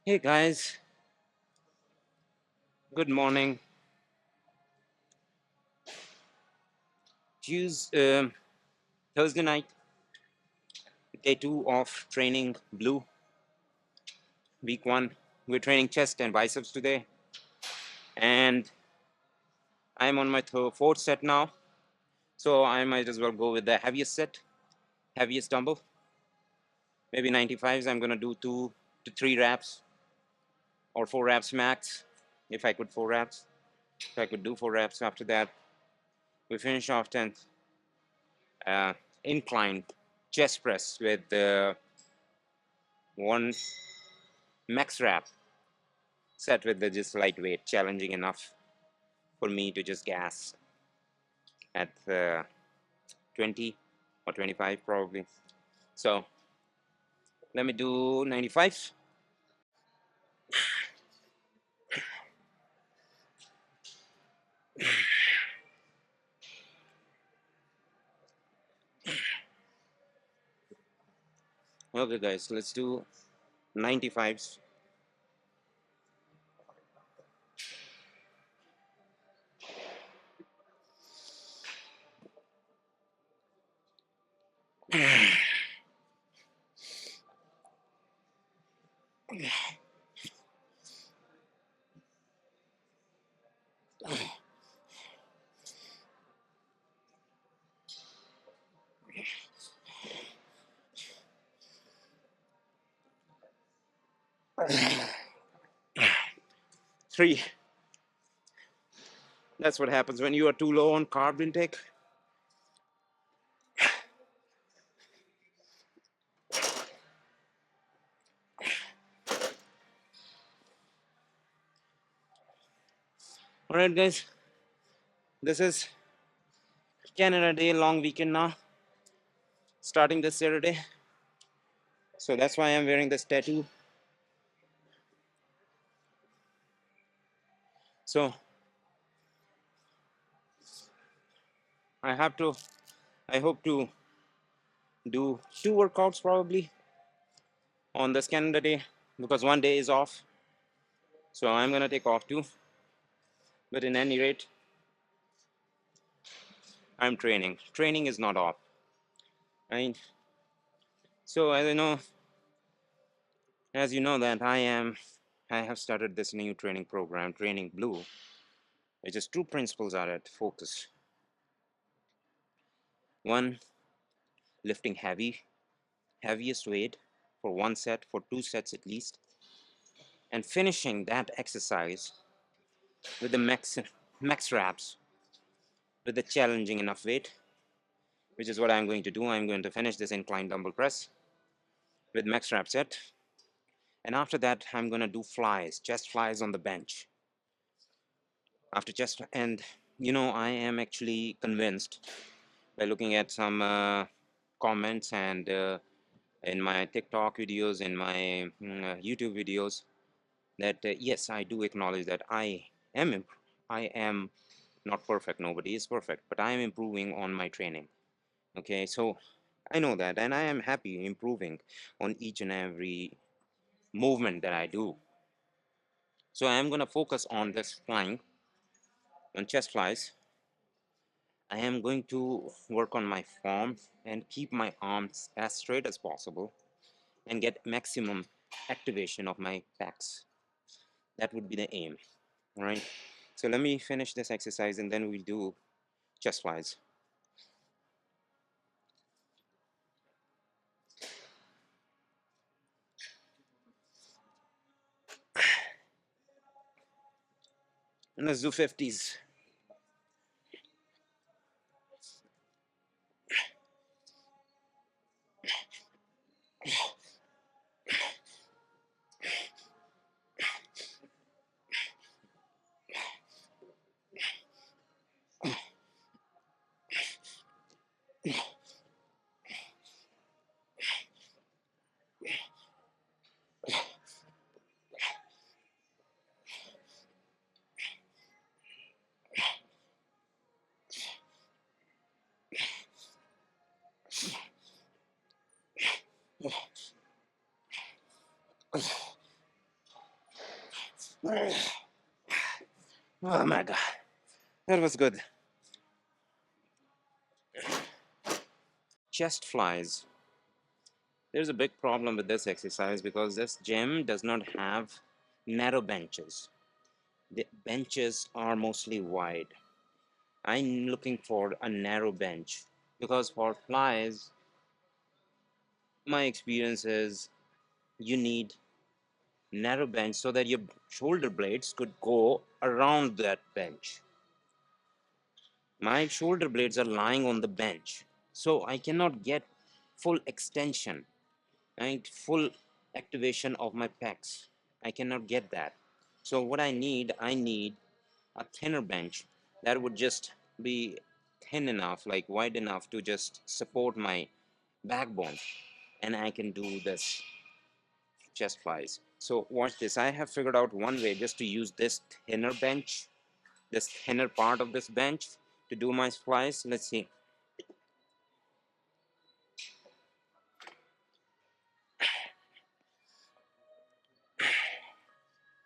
Hey guys, good morning. Thursday night, day two of training blue, week one. We're training chest and biceps today, and I'm on my fourth set now. So I might as well go with the heaviest set, heaviest dumbbell, maybe 95s. I'm gonna do 2 to 3 reps or 4 reps max. If I could 4 reps, if I could do 4 reps. After that, we finish off 10th incline chest press with one max rep set with the just lightweight, challenging enough for me to just gas at 20 or 25 probably. So let me do 95. Okay guys, let's do 95s. Three. That's what happens when you are too low on carb intake. All right guys, this is Canada Day long weekend now, starting this Saturday. So that's why I'm wearing this tattoo. So I have to, I hope to do 2 workouts probably on this Canada Day because one day is off. So I'm gonna take off too. But in any rate, I'm training. Training is not off. I mean, so as you know that I have started this new training program, Training Blue, which is 2 principles are at focus. One, lifting heaviest weight for 1 set, for 2 sets at least, and finishing that exercise with the max reps with the challenging enough weight, which is what I'm going to do. I'm going to finish this incline dumbbell press with max rep set, and after that I'm going to do chest flies on the bench after chest. And I am actually convinced by looking at some comments and in my TikTok videos, in my YouTube videos, that yes, I do acknowledge that I am not perfect. Nobody is perfect, but I am improving on my training. Okay, so I know that, and I am happy improving on each and every movement that I do. So I am going to focus on this flying, on chest flies. I am going to work on my form and keep my arms as straight as possible and get maximum activation of my pecs. That would be the aim. All right. So let me finish this exercise and then we'll do chest flies. And let's do 50s. Oh my god, that was good. Chest flies. There's a big problem with this exercise because this gym does not have narrow benches. The benches are mostly wide. I'm looking for a narrow bench because for flies, my experience is you need narrow bench so that your shoulder blades could go around that bench. My shoulder blades are lying on the bench, so I cannot get full extension and full activation of my pecs. I cannot get that. So what I need a thinner bench that would just be thin enough, like wide enough to just support my backbone, and I can do this chest flies. So watch this. I have figured out one way just to use this thinner bench, this thinner part of this bench to do my flies. Let's see.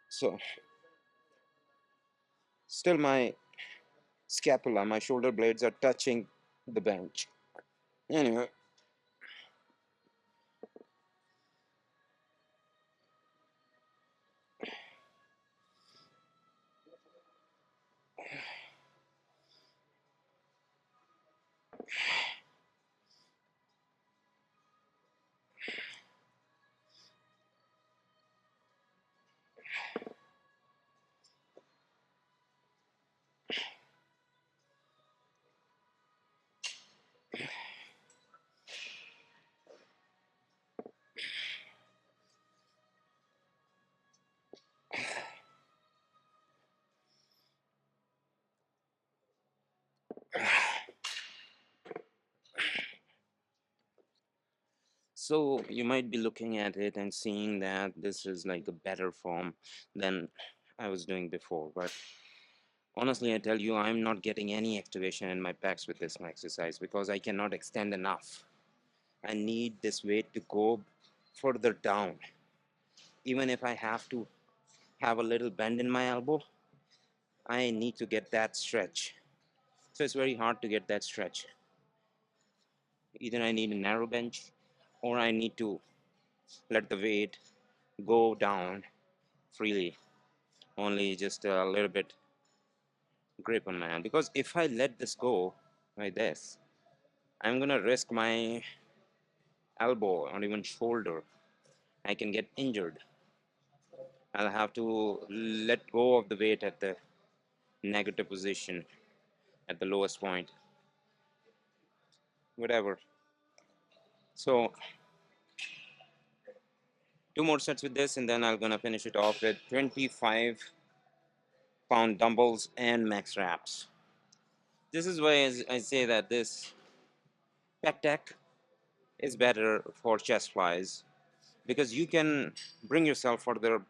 So still my scapula, my shoulder blades are touching the bench. Anyway, so you might be looking at it and seeing that this is like a better form than I was doing before, but honestly, I tell you, I'm not getting any activation in my pecs with this exercise because I cannot extend enough. I need this weight to go further down. Even if I have to have a little bend in my elbow, I need to get that stretch. So it's very hard to get that stretch. Either I need a narrow bench or I need to let the weight go down freely, only just a little bit grip on my hand. Because if I let this go like this, I'm gonna risk my elbow or even shoulder. I can get injured. I'll have to let go of the weight at the negative position, at the lowest point, whatever. So two more sets with this, and then I'm gonna finish it off with 25-pound dumbbells and max wraps. This is why I say that this pec tech is better for chest flies because you can bring yourself further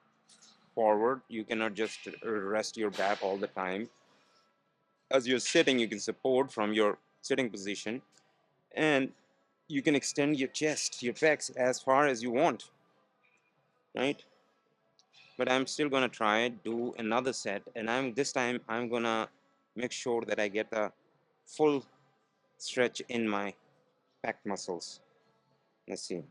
forward. You cannot just rest your back all the time. As you're sitting, you can support from your sitting position, and you can extend your chest, your pecs as far as you want, right? But I'm still gonna try do another set, and this time I'm gonna make sure that I get a full stretch in my pec muscles. Let's see.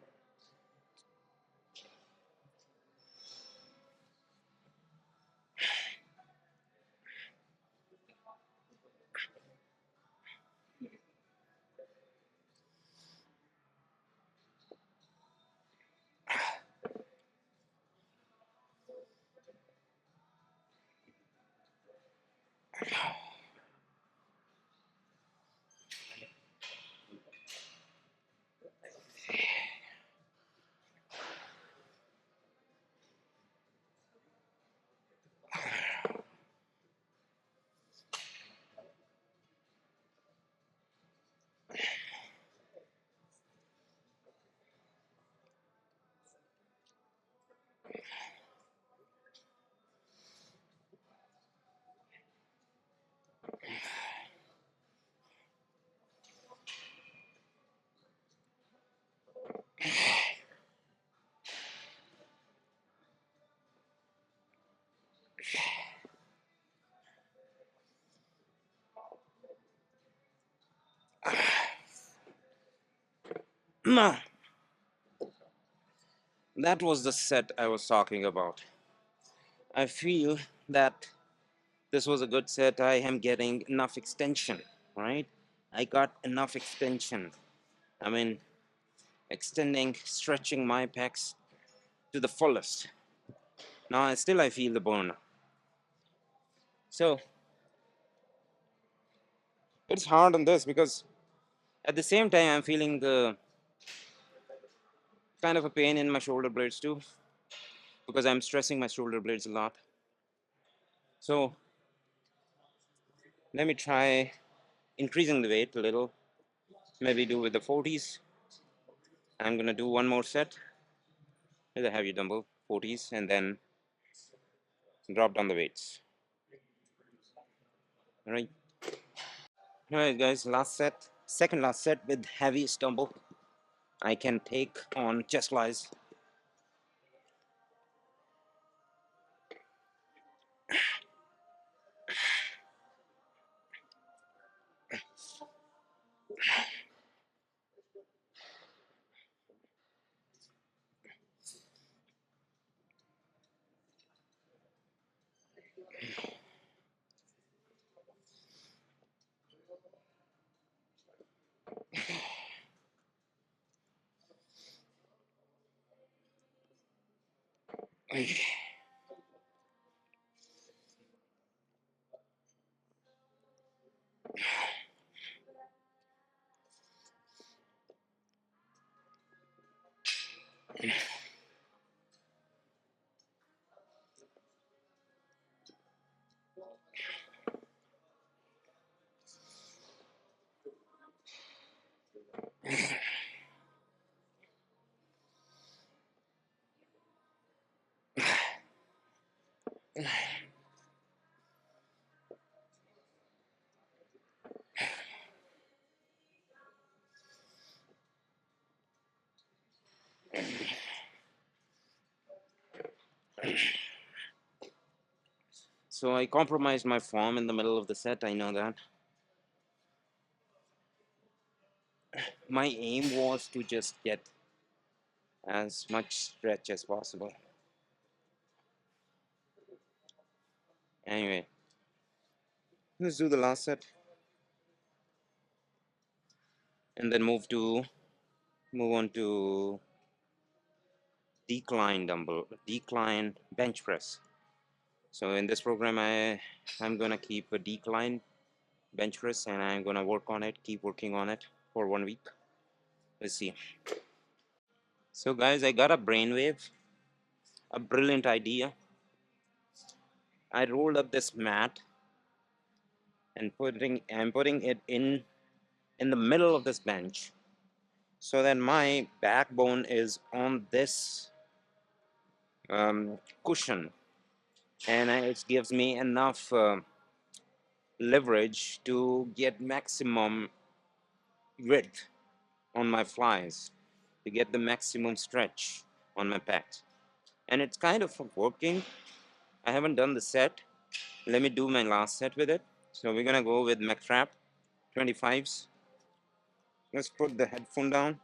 Now, that was the set I was talking about. I feel that this was a good set. I am getting enough extension, right? I got enough extension. I mean, extending, stretching my pecs to the fullest. Now, I feel the burn. So, it's hard on this because at the same time, I'm feeling the kind of a pain in my shoulder blades too because I'm stressing my shoulder blades a lot. So, let me try increasing the weight a little. Maybe do with the 40s. I'm gonna do one more set with a heavy dumbbell, 40s, and then drop down the weights. All right. All right, guys. Last set, second last set with heavy dumbbell. I can take on chest flies. So I compromised my form in the middle of the set. I know that. My aim was to just get as much stretch as possible. Anyway, let's do the last set and then move on to decline bench press. So in this program, I'm gonna keep a decline bench press and I'm gonna work on it, keep working on it for 1 week. Let's see. So guys, I got a brainwave, a brilliant idea. I rolled up this mat and I'm putting it in the middle of this bench so that my backbone is on this cushion, and it gives me enough leverage to get maximum width on my flies, to get the maximum stretch on my pecs. And it's kind of working. I haven't done the set. Let me do my last set with it. So we're gonna go with McTrap 25s. Let's put the headphone down.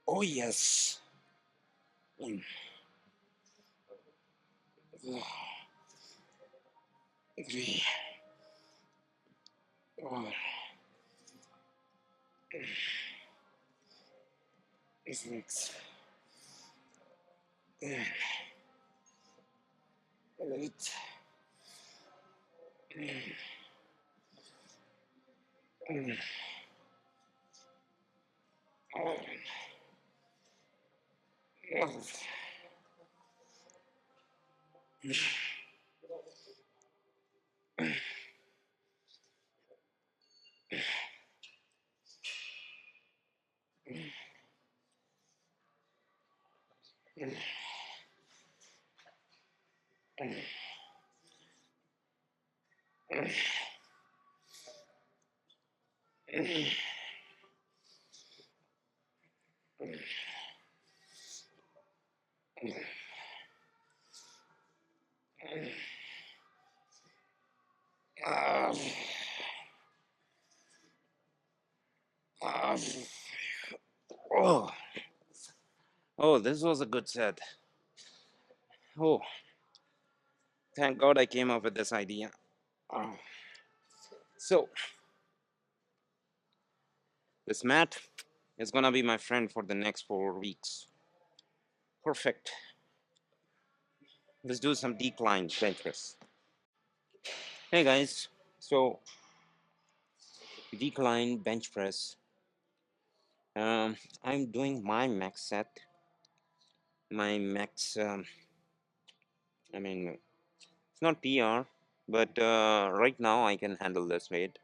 Oh yes. 3, 4, 6, 7, 8, 9, Uh, uh, oh, oh, this was a good set. Oh, thank God I came up with this idea. Uh, so, this mat is gonna be my friend for the next 4 weeks. Perfect. Let's do some decline bench press. Hey guys, so decline bench press. I'm doing my max set, my max. I mean, it's not PR, but right now I can handle this weight.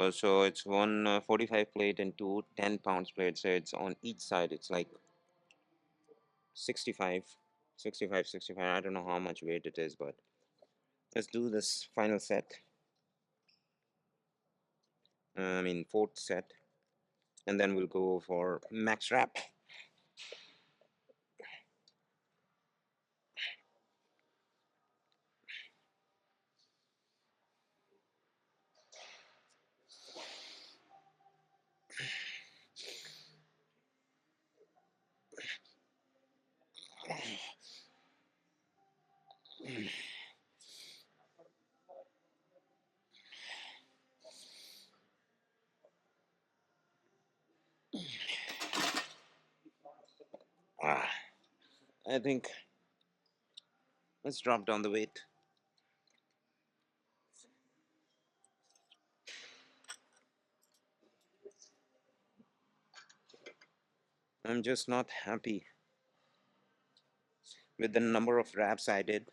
So it's one 45 plate and two 10 pounds plate. So it's on each side. It's like 65, 65, 65. I don't know how much weight it is, but let's do this final set. I mean, fourth set, and then we'll go for max wrap. Ah, I think let's drop down the weight. I'm just not happy with the number of reps I did.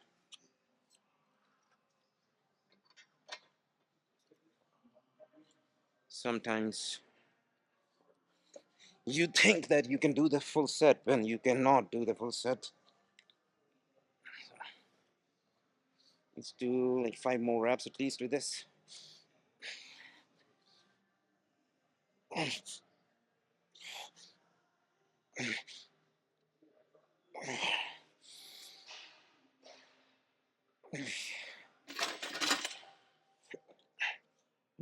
Sometimes you think that you can do the full set when you cannot do the full set. Let's do like 5 more reps at least with this.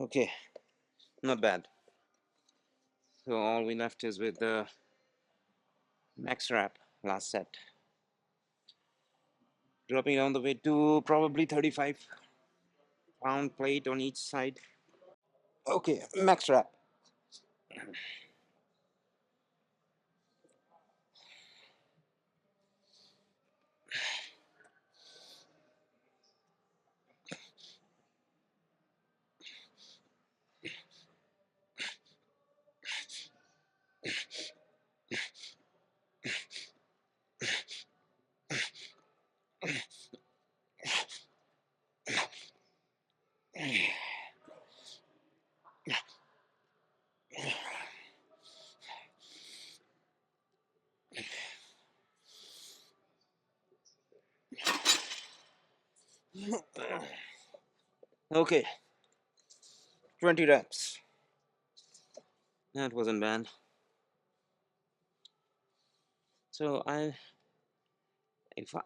Okay, not bad. So all we left is with the max wrap last set. Dropping down the weight to probably 35-pound plate on each side. Okay, max wrap. Okay, 20 reps. That wasn't bad. So if I,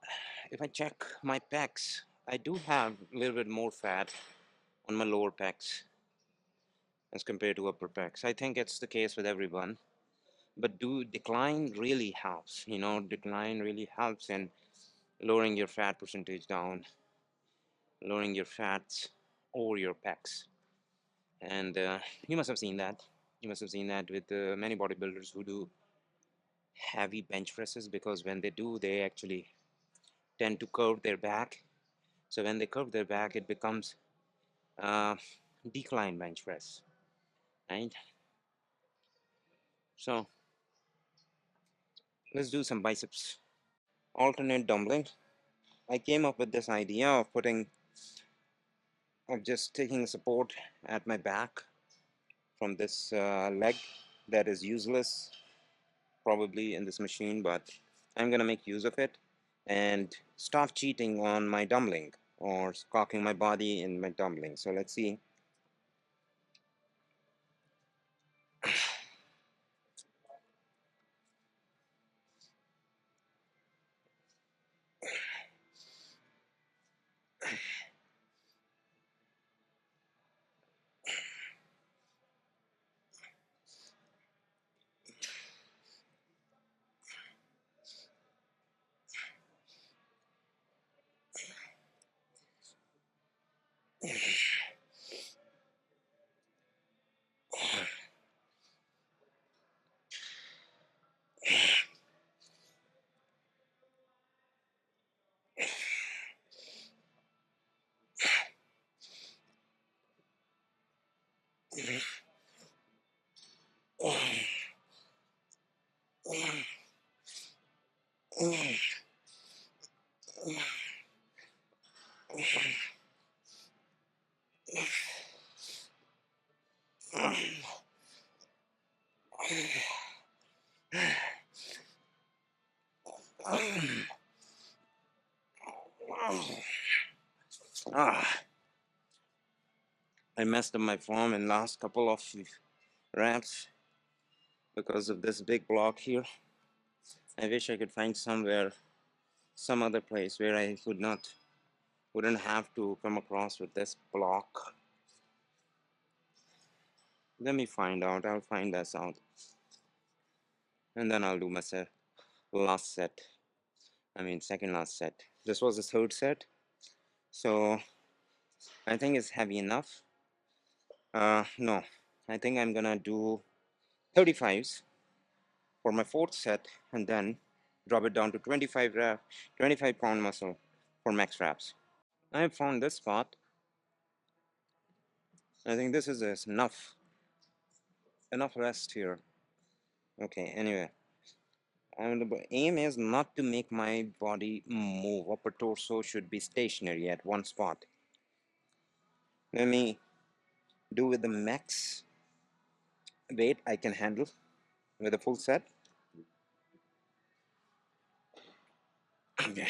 if I check my pecs, I do have a little bit more fat on my lower pecs as compared to upper pecs. I think it's the case with everyone. But do decline really helps? Decline really helps in lowering your fat percentage down, lowering your fats over your pecs. And you must have seen that. You must have seen that with many bodybuilders who do heavy bench presses, because when they do, they actually tend to curve their back. So when they curve their back, it becomes uh, decline bench press, right? So let's do some biceps. Alternate dumpling. I came up with this idea of just taking support at my back from this leg that is useless probably in this machine, but I'm gonna make use of it and stop cheating on my dumpling or cocking my body in my dumpling. So let's see. I messed up my form in last couple of reps because of this big block here. I wish I could find some other place where I wouldn't have to come across with this block. Let me find out. I'll find this out, and then I'll do my last set. I mean, second last set. This was the third set, so I think it's heavy enough. No, I think I'm gonna do 35s for my fourth set, and then drop it down to 25 pound muscle for max reps. I found this spot. I think this is enough rest here. Okay, anyway, and the aim is not to make my body move. Upper torso should be stationary at one spot. Let me do with the max weight I can handle with a full set. Okay.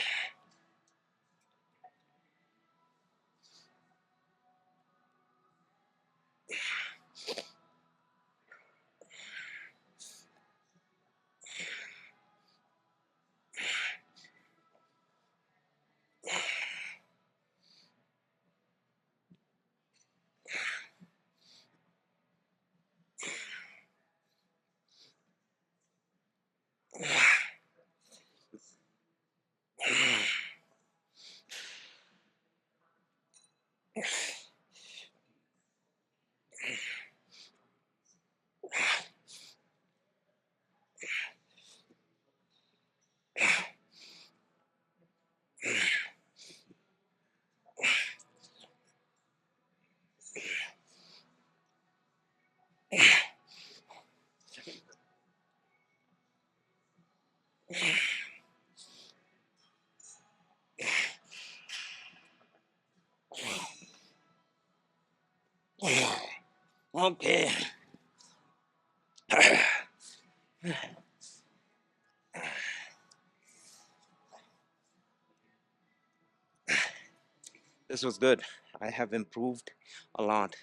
This was good. I have improved a lot.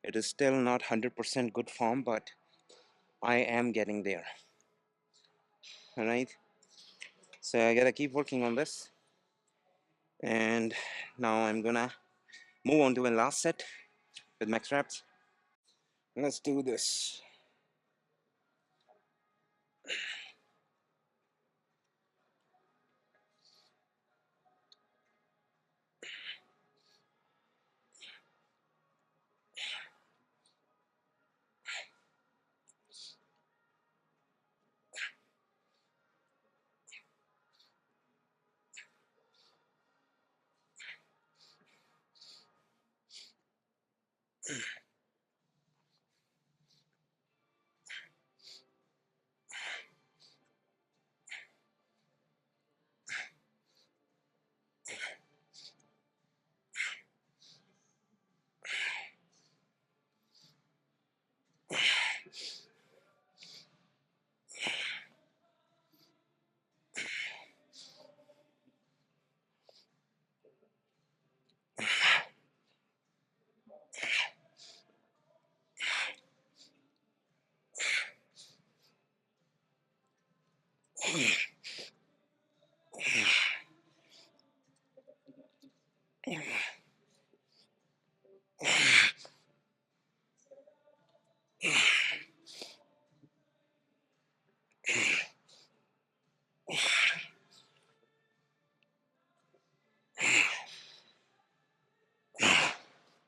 It is still not 100% good form, but I am getting there. All right. So I gotta keep working on this. And now I'm gonna move on to a last set with max reps. Let's do this.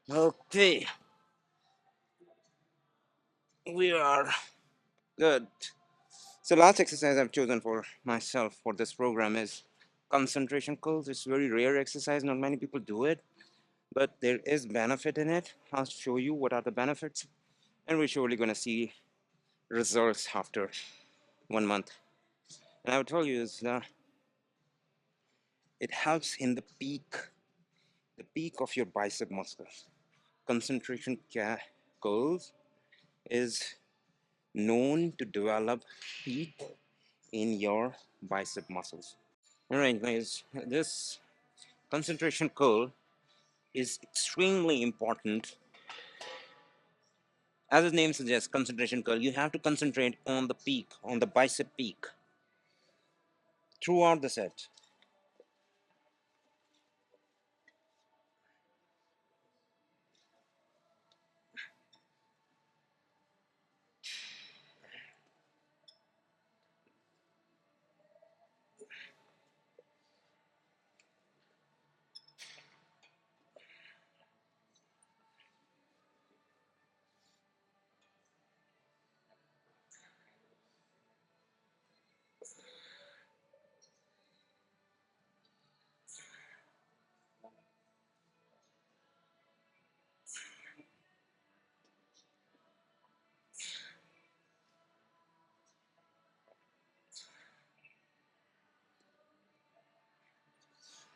Okay, we are good. So last exercise I've chosen for myself for this program is concentration curls. It's very rare exercise. Not many people do it, but there is benefit in it. I'll show you what are the benefits. and we're surely going to see results after 1 month. And I would tell you is it helps in the peak of your bicep muscles. Concentration curls is known to develop peak in your bicep muscles. All right, guys, this concentration curl is extremely important. As the name suggests, concentration curl, you have to concentrate on the peak, on the bicep peak throughout the set.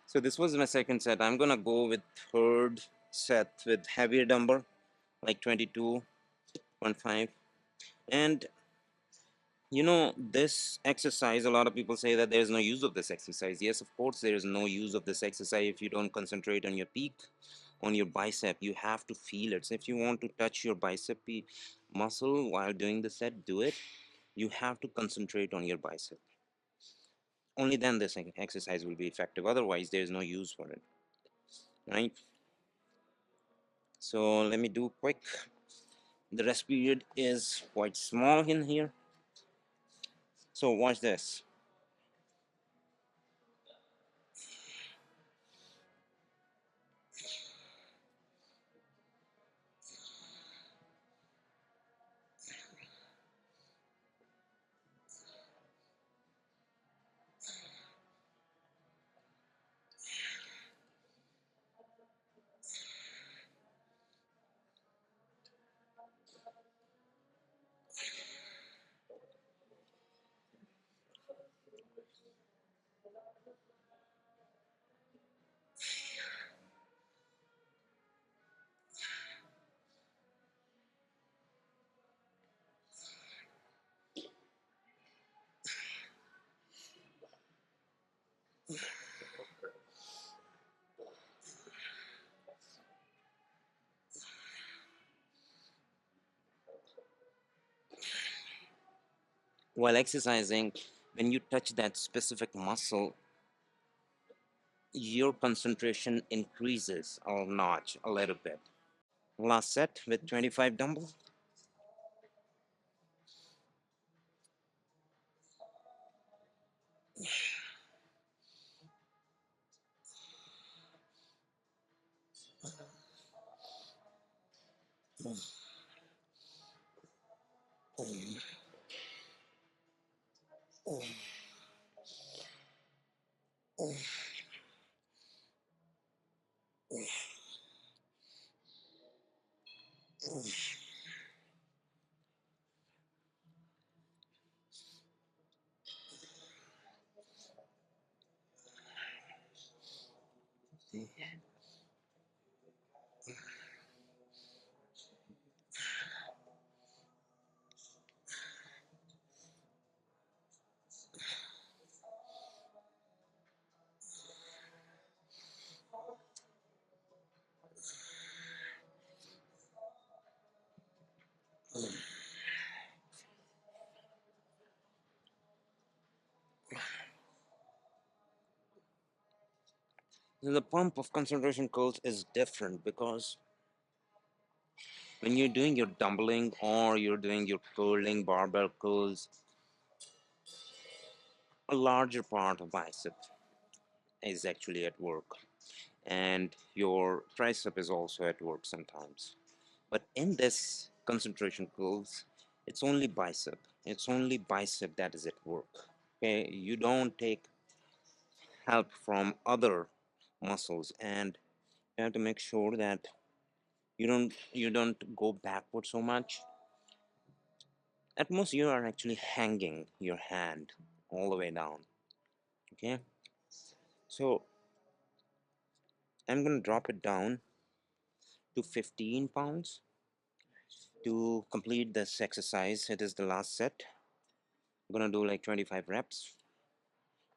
So this was my second set. I'm gonna go with third set with heavier dumbbell, like 22.5. And this exercise, a lot of people say that there is no use of this exercise. Yes, of course, there is no use of this exercise if you don't concentrate on your peak, on your bicep. You have to feel it. So if you want to touch your bicep muscle while doing the set, do it. You have to concentrate on your bicep. Only then this exercise will be effective. Otherwise, there is no use for it, right? So let me do quick. The rest period is quite small in here. So watch this. While exercising, when you touch that specific muscle, your concentration increases a notch a little bit. Last set with 25 dumbbell. The pump of concentration curls is different because when you're doing your dumbbling or you're doing your curling barbell curls, a larger part of bicep is actually at work, and your tricep is also at work sometimes. But in this concentration curls, it's only bicep. It's only bicep that is at work. Okay, you don't take help from other muscles, and you have to make sure that you don't go backward so much. At most, you are actually hanging your hand all the way down. Okay, so I'm gonna drop it down to 15 pounds to complete this exercise. It is the last set. I'm gonna do like 25 reps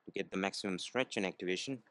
to get the maximum stretch and activation.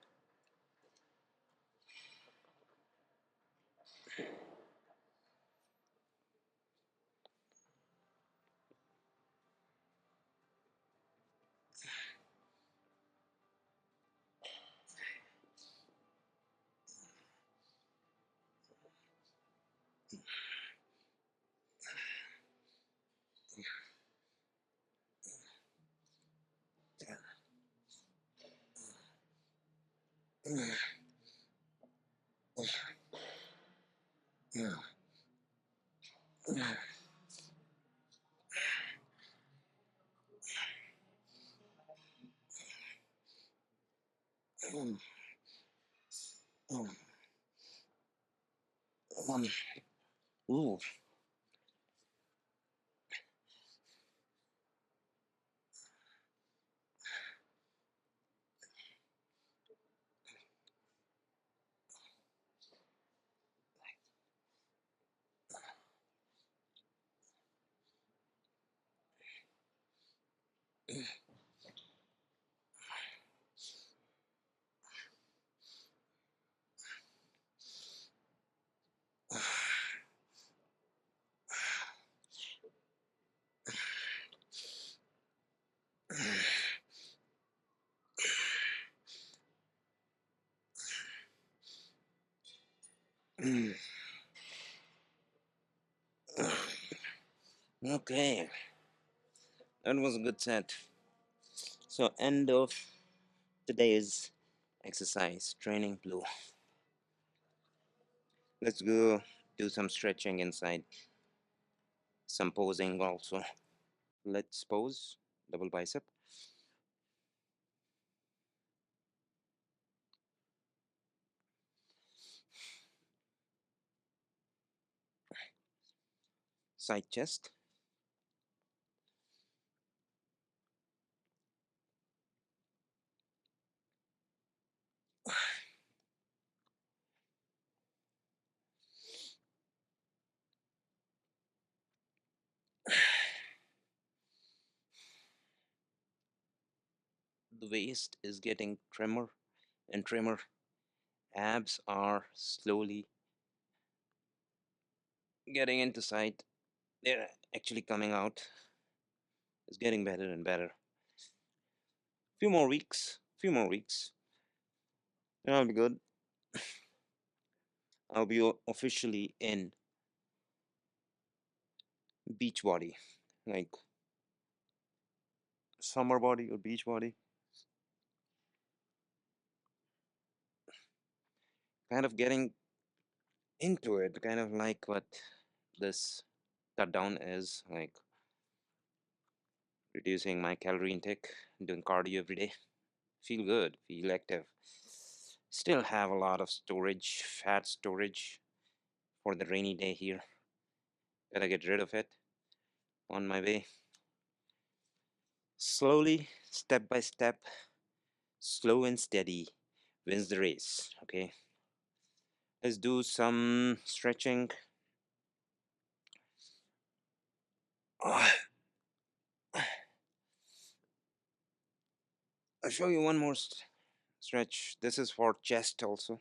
Ooh. Okay, that was a good set. So, end of today's exercise training blue. Let's go do some stretching inside, some posing also. Let's pose double bicep. Side chest. The waist is getting trimmer and trimmer. Abs are slowly getting into sight. They're actually coming out. It's getting better and better. Few more weeks. Few more weeks. And I'll be good. I'll be officially in beach body, like summer body or beach body. Kind of getting into it, kind of like what this cut down is like, reducing my calorie intake, doing cardio every day. Feel good, feel active. Still have a lot of storage, fat storage for the rainy day here. Gotta get rid of it on my way. Slowly, step by step, slow and steady wins the race. Okay, let's do some stretching. Ah, I'll show you one more stretch. This is for chest also.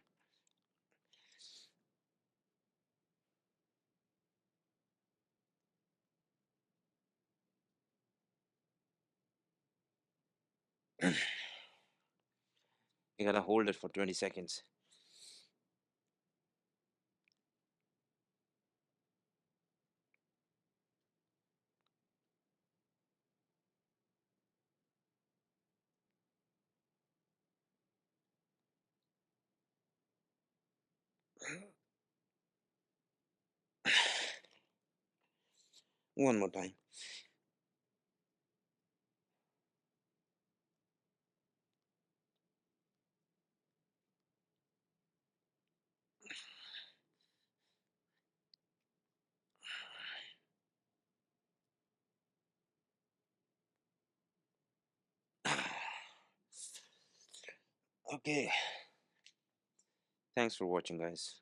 You gotta hold it for 20 seconds. One more time. Okay. Thanks for watching, guys.